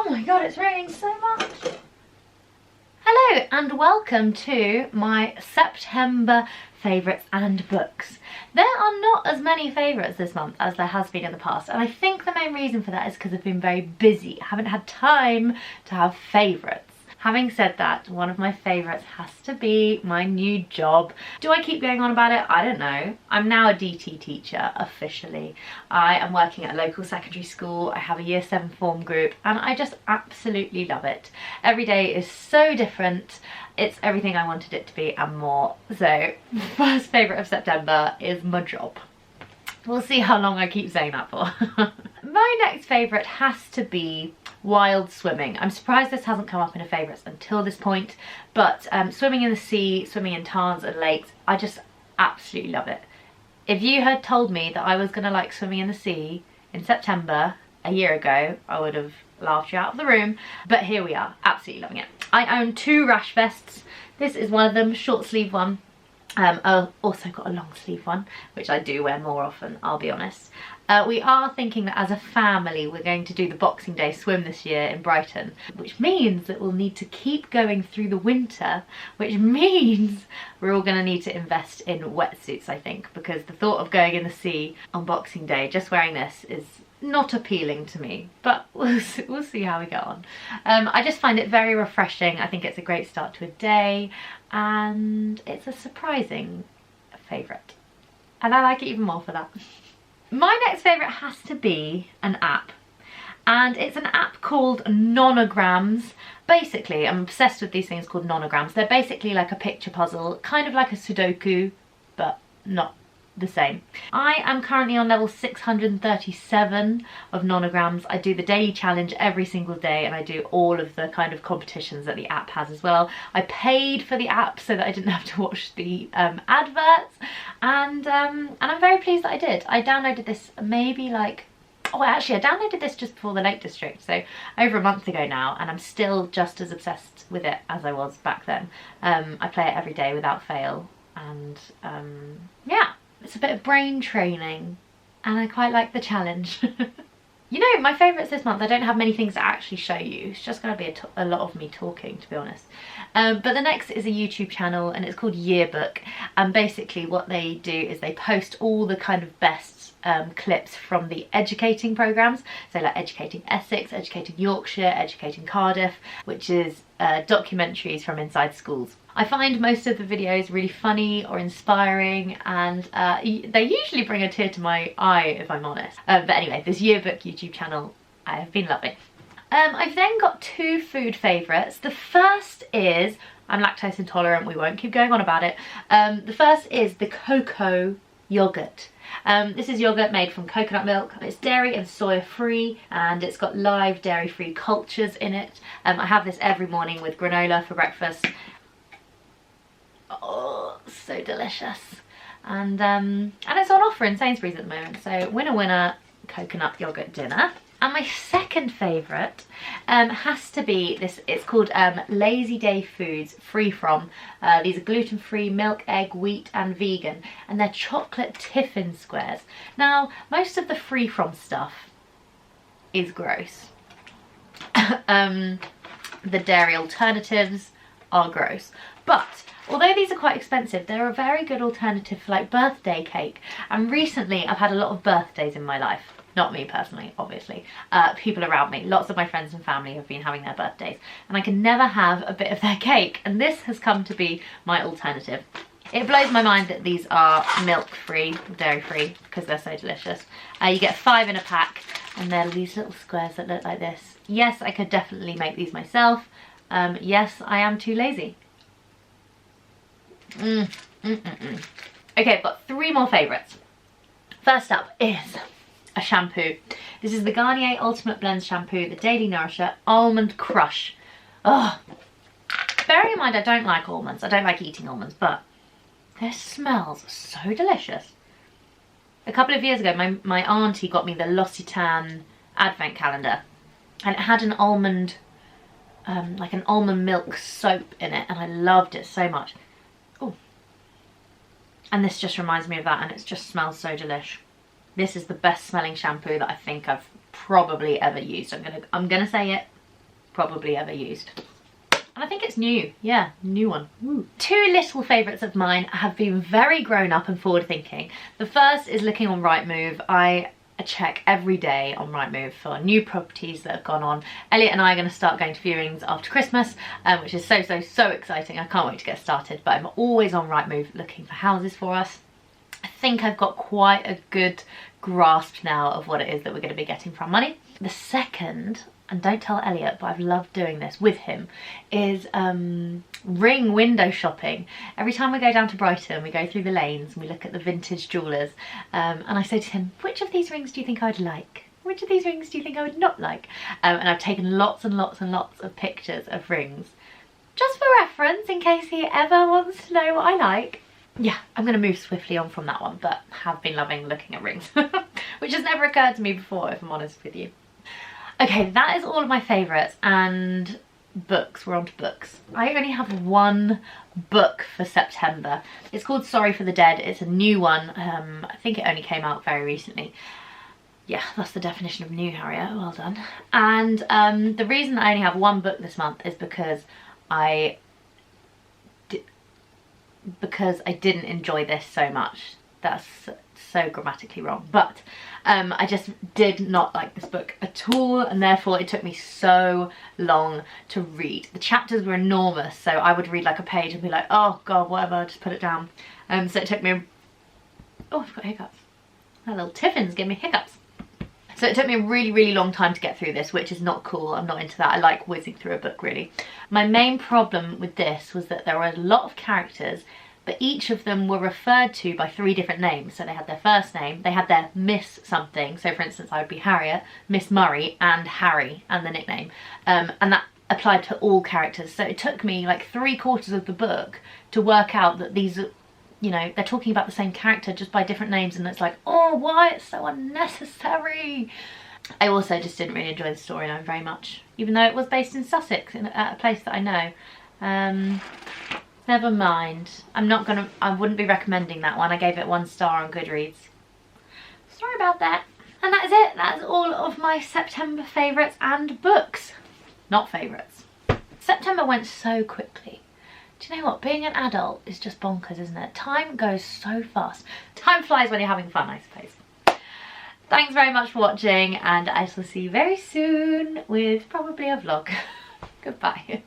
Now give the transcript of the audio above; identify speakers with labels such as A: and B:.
A: Oh my god, it's raining so much. Hello and welcome to my September favourites and books. There are not as many favourites this month as there has been in the past, and I think the main reason for that is because I've been very busy. I haven't had time to have favourites. Having said that, one of my favourites has to be my new job. Do I keep going on about it? I don't know. I'm now a DT teacher, officially. I am working at a local secondary school. I have a year 7 form group and I just absolutely love it. Every day is so different. It's everything I wanted it to be and more. So, first favourite of September is my job. We'll see how long I keep saying that for. My next favourite has to be wild swimming. I'm surprised this hasn't come up in a favourites until this point, but swimming in the sea, swimming in tarns and lakes, I just absolutely love it. If you had told me that I was going to like swimming in the sea in September a year ago, I would have laughed you out of the room, but here we are, absolutely loving it. I own 2 rash vests. This is one of them, short sleeve one. I've also got a long sleeve one, which I do wear more often, I'll be honest. We are thinking that as a family we're going to do the Boxing Day swim this year in Brighton, which means that we'll need to keep going through the winter, which means we're all going to need to invest in wetsuits, I think, because the thought of going in the sea on Boxing Day just wearing this is not appealing to me, but we'll see how we go on. I just find it very refreshing. I think it's a great start to a day and it's a surprising favourite, and I like it even more for that. My next favourite has to be an app, and it's an app called Nonograms. Basically, I'm obsessed with these things called nonograms. They're basically like a picture puzzle, kind of like a Sudoku, but not the same. I am currently on level 637 of nonograms. I do the daily challenge every single day and I do all of the kind of competitions that the app has as well. I paid for the app so that I didn't have to watch the adverts, and I'm very pleased that I did. I downloaded this maybe like, oh actually I downloaded this just before the Lake District, so over a month ago now, and I'm still just as obsessed with it as I was back then. I play it every day without fail, and yeah. It's a bit of brain training and I quite like the challenge. You know, my favourites this month, I don't have many things to actually show you. It's just going to be a lot of me talking, to be honest. But the next is a YouTube channel and it's called Yearbook. And basically what they do is they post all the kind of best clips from the educating programmes. So like Educating Essex, Educating Yorkshire, Educating Cardiff, which is documentaries from inside schools. I find most of the videos really funny or inspiring, and they usually bring a tear to my eye if I'm honest. But anyway, this Yearbook YouTube channel I have been loving. I've then got 2 food favourites. The first is, I'm lactose intolerant, we won't keep going on about it. The first is the cocoa yogurt. This is yogurt made from coconut milk. It's dairy and soya free and it's got live dairy free cultures in it. I have this every morning with granola for breakfast. Oh, so delicious. And it's on offer in Sainsbury's at the moment, so winner winner, coconut yogurt dinner. And my second favourite has to be this. It's called Lazy Day Foods Free From. These are gluten-free, milk, egg, wheat and vegan, and they're chocolate tiffin squares. Now, most of the Free From stuff is gross. The dairy alternatives are gross, but although these are quite expensive, they're a very good alternative for like birthday cake. And recently I've had a lot of birthdays in my life. Not me personally, obviously. People around me, lots of my friends and family have been having their birthdays and I can never have a bit of their cake, and this has come to be my alternative. It blows my mind that these are milk free, dairy free, because they're so delicious. You get 5 in a pack and they're these little squares that look like this. Yes, I could definitely make these myself. Yes, I am too lazy. Okay, I've got 3 more favourites. First up is a shampoo. This is the Garnier Ultimate Blends Shampoo, the Daily Nourisher Almond Crush. Oh, bearing in mind I don't like almonds, I don't like eating almonds, but this smells so delicious. A couple of years ago my auntie got me the L'Occitane advent calendar and it had an almond, like an almond milk soap in it, and I loved it so much. Oh, and this just reminds me of that, and it just smells so delish. This is the best smelling shampoo that I think I've probably ever used. I'm gonna say it. probably ever used. And I think it's new. Yeah, new one. Ooh. Two little favourites of mine have been very grown up and forward thinking. The first is looking on Rightmove. I check every day on Rightmove for new properties that have gone on. Elliot and I are going to start going to viewings after Christmas, which is so exciting. I can't wait to get started, but I'm always on Rightmove looking for houses for us. I think I've got quite a good grasp now of what it is that we're going to be getting for our money. The second, and don't tell Elliot, but I've loved doing this with him, is ring window shopping. Every time we go down to Brighton, we go through the lanes and we look at the vintage jewellers, and I say to him, which of these rings do you think I would like? Which of these rings do you think I would not like? And I've taken lots and lots of pictures of rings, just for reference, in case he ever wants to know what I like. Yeah, I'm going to move swiftly on from that one, but have been loving looking at rings, which has never occurred to me before, if I'm honest with you. Okay, that is all of my favourites, and books. We're on to books. I only have one book for September. It's called Sorry for the Dead. It's a new one. I think it only came out very recently. Yeah, that's the definition of new, Harriet. Well done. And the reason I only have one book this month is because I didn't enjoy this so much. That's so grammatically wrong, but I just did not like this book at all, and therefore it took me so long to read. The chapters were enormous, so I would read like a page and be like, oh god, whatever, just put it down. So it took me, oh, I've got hiccups. That little tiffin's giving me hiccups. So it took me a really long time to get through this, which is not cool. I'm not into that. I like whizzing through a book, really. My main problem with this was that there were a lot of characters, but each of them were referred to by 3 different names. So they had their first name, they had their Miss something. So for instance, I would be Harriet, Miss Murray, and Harry, and the nickname. And that applied to all characters. So it took me like 3/4 of the book to work out that these, you know, they're talking about the same character just by different names, and it's like, oh, why? It's so unnecessary. I also just didn't really enjoy the storyline very much, even though it was based in Sussex, at a place that I know. Never mind. I wouldn't be recommending that one. I gave it 1 star on Goodreads. Sorry about that. And that is it. That's all of my September favourites and books. Not favourites. September went so quickly. Do you know what? Being an adult is just bonkers, isn't it? Time goes so fast. Time flies when you're having fun, I suppose. Thanks very much for watching, and I shall see you very soon with probably a vlog. Goodbye.